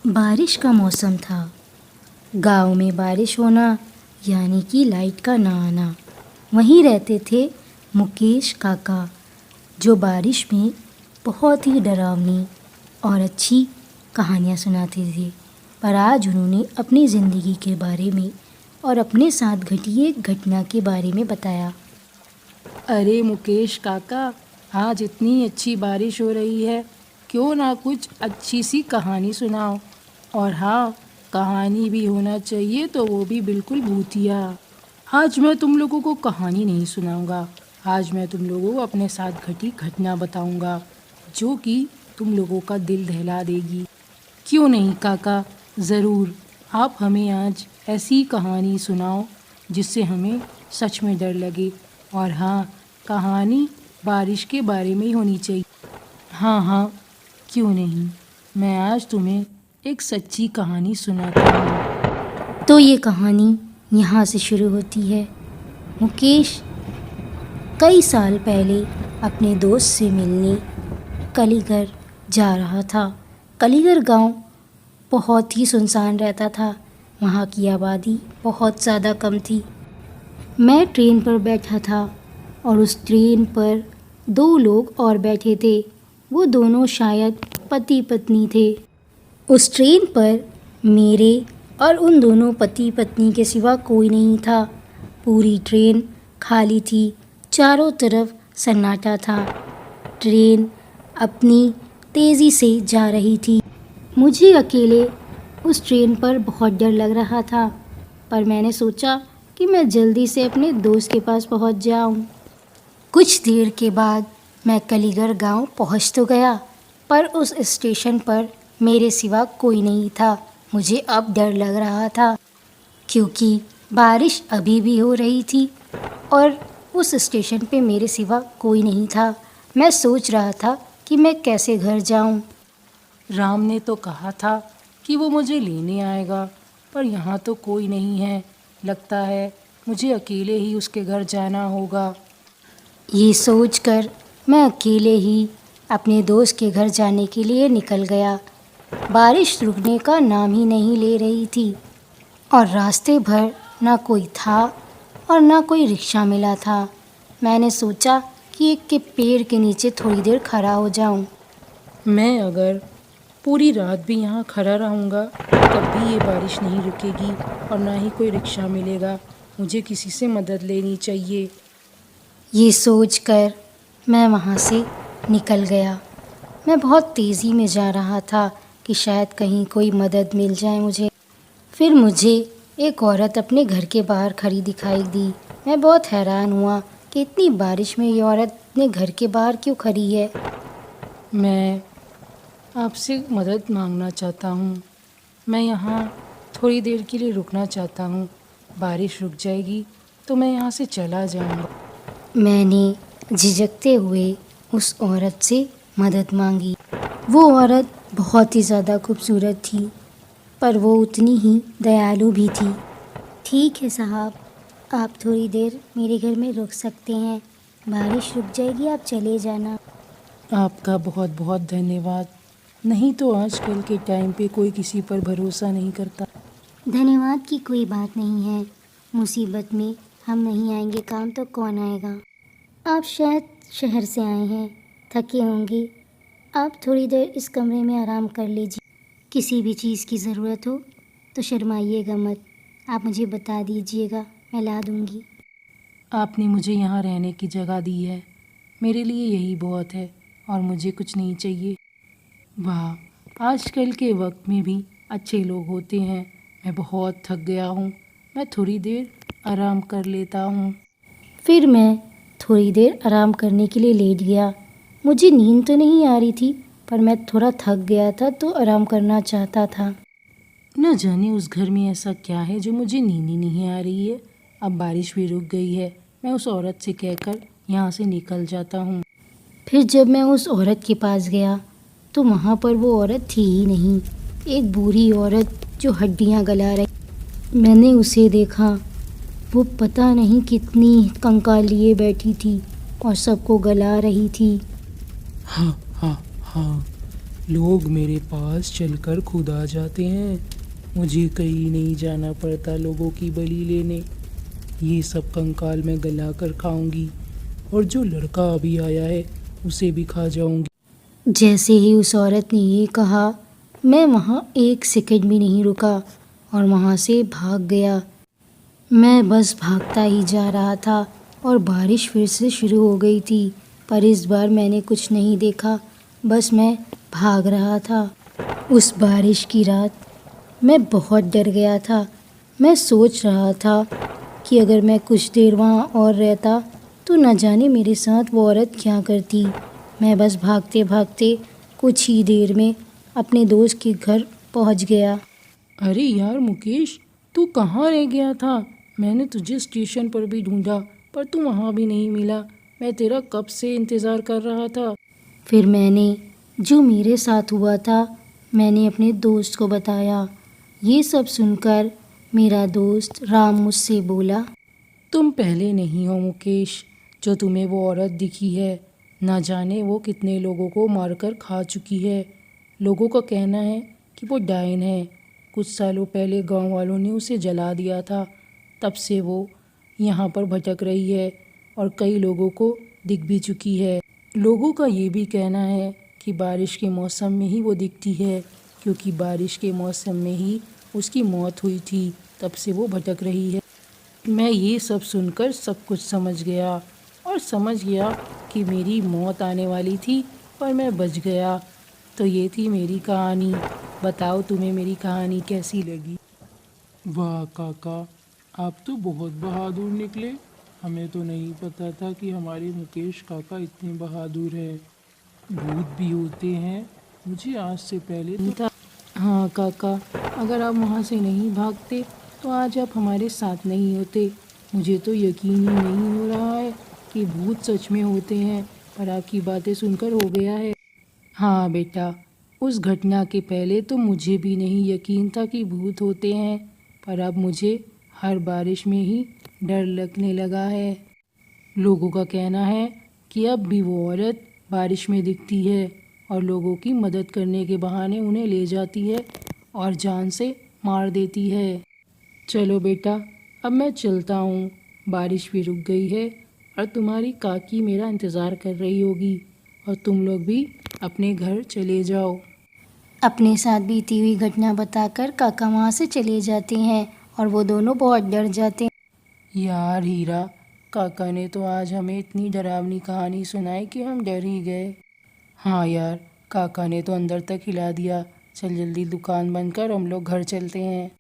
बारिश का मौसम था। गांव में बारिश होना यानी कि लाइट का ना आना। वहीं रहते थे मुकेश काका, जो बारिश में बहुत ही डरावनी और अच्छी कहानियाँ सुनाते थे। पर आज उन्होंने अपनी ज़िंदगी के बारे में और अपने साथ घटी एक घटना के बारे में बताया। अरे मुकेश काका, आज इतनी अच्छी बारिश हो रही है, क्यों ना कुछ अच्छी सी कहानी सुनाओ। और हाँ, कहानी भी होना चाहिए तो वो भी बिल्कुल भूतिया। आज मैं तुम लोगों को कहानी नहीं सुनाऊंगा। आज मैं तुम लोगों को अपने साथ घटी घटना बताऊंगा, जो कि तुम लोगों का दिल दहला देगी। क्यों नहीं काका, ज़रूर। आप हमें आज ऐसी कहानी सुनाओ जिससे हमें सच में डर लगे। और हाँ, कहानी बारिश के बारे में ही होनी चाहिए। हाँ, क्यों नहीं। मैं आज तुम्हें एक सच्ची कहानी सुनाता हूँ। तो ये कहानी यहाँ से शुरू होती है। मुकेश कई साल पहले अपने दोस्त से मिलने कलीगर जा रहा था। कलीगर गांव बहुत ही सुनसान रहता था। वहाँ की आबादी बहुत ज़्यादा कम थी। मैं ट्रेन पर बैठा था और उस ट्रेन पर 2 लोग और बैठे थे। वो दोनों शायद पति पत्नी थे। उस ट्रेन पर मेरे और उन दोनों पति पत्नी के सिवा कोई नहीं था। पूरी ट्रेन खाली थी। चारों तरफ सन्नाटा था। ट्रेन अपनी तेज़ी से जा रही थी। मुझे अकेले उस ट्रेन पर बहुत डर लग रहा था, पर मैंने सोचा कि मैं जल्दी से अपने दोस्त के पास पहुंच जाऊं। कुछ देर के बाद मैं कलीगर गांव पहुंच तो गया, पर उस स्टेशन पर मेरे सिवा कोई नहीं था। मुझे अब डर लग रहा था, क्योंकि बारिश अभी भी हो रही थी और उस स्टेशन पे मेरे सिवा कोई नहीं था। मैं सोच रहा था कि मैं कैसे घर जाऊं। राम ने तो कहा था कि वो मुझे लेने आएगा, पर यहाँ तो कोई नहीं है। लगता है मुझे अकेले ही उसके घर जाना होगा। ये सोचकर मैं अकेले ही अपने दोस्त के घर जाने के लिए निकल गया। बारिश रुकने का नाम ही नहीं ले रही थी और रास्ते भर ना कोई था और ना कोई रिक्शा मिला था। मैंने सोचा कि एक के पेड़ के नीचे थोड़ी देर खड़ा हो जाऊं। मैं अगर पूरी रात भी यहाँ खड़ा रहूँगा तब भी ये बारिश नहीं रुकेगी और ना ही कोई रिक्शा मिलेगा। मुझे किसी से मदद लेनी चाहिए। ये सोचकर मैं वहाँ से निकल गया। मैं बहुत तेज़ी में जा रहा था कि शायद कहीं कोई मदद मिल जाए मुझे। फिर मुझे एक औरत अपने घर के बाहर खड़ी दिखाई दी। मैं बहुत हैरान हुआ कि इतनी बारिश में ये औरत अपने घर के बाहर क्यों खड़ी है। मैं आपसे मदद मांगना चाहता हूँ। मैं यहाँ थोड़ी देर के लिए रुकना चाहता हूँ। बारिश रुक जाएगी तो मैं यहाँ से चला जाऊँगा। मैंने झिझकते हुए उस औरत से मदद मांगी। वो औरत बहुत ही ज़्यादा खूबसूरत थी, पर वो उतनी ही दयालु भी थी। ठीक है साहब, आप थोड़ी देर मेरे घर में रुक सकते हैं। बारिश रुक जाएगी, आप चले जाना। आपका बहुत बहुत धन्यवाद। नहीं तो आजकल के टाइम पे कोई किसी पर भरोसा नहीं करता। धन्यवाद की कोई बात नहीं है। मुसीबत में हम नहीं आएंगे काम तो कौन आएगा। आप शायद शहर से आए हैं, थके होंगे। आप थोड़ी देर इस कमरे में आराम कर लीजिए। किसी भी चीज़ की ज़रूरत हो तो शर्माइएगा मत। आप मुझे बता दीजिएगा, मैं ला दूँगी। आपने मुझे यहाँ रहने की जगह दी है, मेरे लिए यही बहुत है और मुझे कुछ नहीं चाहिए। वाह, आजकल के वक्त में भी अच्छे लोग होते हैं। मैं बहुत थक गया हूँ, मैं थोड़ी देर आराम कर लेता हूँ। फिर मैं थोड़ी देर आराम करने के लिए लेट गया। मुझे नींद तो नहीं आ रही थी, पर मैं थोड़ा थक गया था तो आराम करना चाहता था। न जाने उस घर में ऐसा क्या है जो मुझे नींद ही नहीं आ रही है। अब बारिश भी रुक गई है। मैं उस औरत से कहकर यहाँ से निकल जाता हूँ। फिर जब मैं उस औरत के पास गया तो वहाँ पर वो औरत थी ही नहीं। एक बूढ़ी औरत जो हड्डियाँ गला रही। मैंने उसे देखा वो पता नहीं कितनी कंकाल लिए बैठी थी और सबको गला रही थी। हाँ हाँ हाँ, लोग मेरे पास चलकर खुद आ जाते हैं, मुझे कहीं नहीं जाना पड़ता लोगों की बलि लेने। ये सब कंकाल मैं गला कर खाऊंगी और जो लड़का अभी आया है उसे भी खा जाऊंगी। जैसे ही उस औरत ने ये कहा, मैं वहाँ एक सेकंड भी नहीं रुका और वहाँ से भाग गया। मैं बस भागता ही जा रहा था और बारिश फिर से शुरू हो गई थी, पर इस बार मैंने कुछ नहीं देखा, बस मैं भाग रहा था। उस बारिश की रात मैं बहुत डर गया था। मैं सोच रहा था कि अगर मैं कुछ देर वहाँ और रहता तो न जाने मेरे साथ वो औरत क्या करती। मैं बस भागते भागते कुछ ही देर में अपने दोस्त के घर पहुँच गया। अरे यार मुकेश, तू कहाँ रह गया था? मैंने तुझे स्टेशन पर भी ढूंढा पर तू वहाँ भी नहीं मिला। मैं तेरा कब से इंतज़ार कर रहा था। फिर मैंने जो मेरे साथ हुआ था मैंने अपने दोस्त को बताया। ये सब सुनकर मेरा दोस्त राम मुझसे बोला, तुम पहले नहीं हो मुकेश, जो तुम्हें वो औरत दिखी है। ना जाने वो कितने लोगों को मारकर खा चुकी है। लोगों का कहना है कि वो डायन है। कुछ सालों पहले गांव वालों ने उसे जला दिया था, तब से वो यहाँ पर भटक रही है और कई लोगों को दिख भी चुकी है। लोगों का ये भी कहना है कि बारिश के मौसम में ही वो दिखती है, क्योंकि बारिश के मौसम में ही उसकी मौत हुई थी, तब से वो भटक रही है। मैं ये सब सुनकर सब कुछ समझ गया और समझ गया कि मेरी मौत आने वाली थी, पर मैं बच गया। तो ये थी मेरी कहानी। बताओ तुम्हें मेरी कहानी कैसी लगी? वाह काका, आप तो बहुत बहादुर निकले। हमें तो नहीं पता था कि हमारे मुकेश काका इतने बहादुर हैं। भूत भी होते हैं, मुझे आज से पहले तो था। हाँ काका, अगर आप वहाँ से नहीं भागते तो आज आप हमारे साथ नहीं होते। मुझे तो यकीन ही नहीं हो रहा है कि भूत सच में होते हैं, पर आपकी बातें सुनकर हो गया है। हाँ बेटा, उस घटना के पहले तो मुझे भी नहीं यकीन था कि भूत होते हैं, पर अब मुझे हर बारिश में ही डर लगने लगा है। लोगों का कहना है कि अब भी वो औरत बारिश में दिखती है और लोगों की मदद करने के बहाने उन्हें ले जाती है और जान से मार देती है। चलो बेटा, अब मैं चलता हूँ। बारिश भी रुक गई है और तुम्हारी काकी मेरा इंतज़ार कर रही होगी, और तुम लोग भी अपने घर चले जाओ। अपने साथ बीती हुई घटना बताकर काका वहाँ से चले जाते हैं और वो दोनों बहुत डर जाते हैं। यार हीरा, काका ने तो आज हमें इतनी डरावनी कहानी सुनाई कि हम डर ही गए। हाँ यार, काका ने तो अंदर तक हिला दिया। चल जल्दी दुकान बंद कर, हम लोग घर चलते हैं।